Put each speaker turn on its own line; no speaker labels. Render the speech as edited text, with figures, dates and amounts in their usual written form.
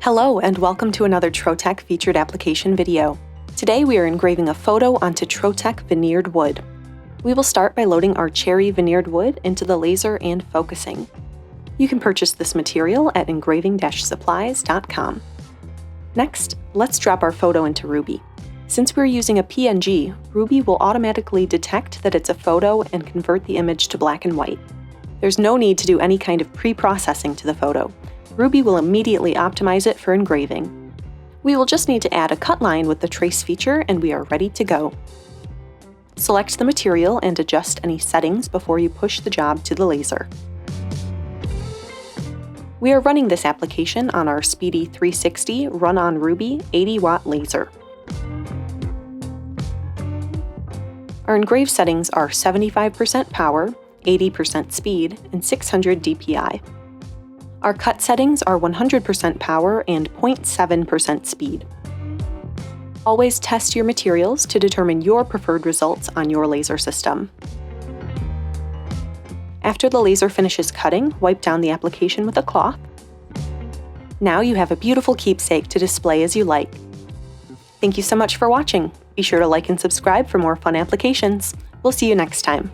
Hello and welcome to another Trotec featured application video. Today we are engraving a photo onto Trotec veneered wood. We will start by loading our cherry veneered wood into the laser and focusing. You can purchase this material at engraving-supplies.com. Next, let's drop our photo into Ruby. Since we're using a PNG, Ruby will automatically detect that it's a photo and convert the image to black and white. There's no need to do any kind of pre-processing to the photo. Ruby will immediately optimize it for engraving. We will just need to add a cut line with the trace feature and we are ready to go. Select the material and adjust any settings before you push the job to the laser. We are running this application on our Speedy 360 Run on Ruby 80-watt laser. Our engrave settings are 75% power, 80% speed, and 600 dpi. Our cut settings are 100% power and 0.7% speed. Always test your materials to determine your preferred results on your laser system. After the laser finishes cutting, wipe down the application with a cloth. Now you have a beautiful keepsake to display as you like. Thank you so much for watching. Be sure to like and subscribe for more fun applications. We'll see you next time.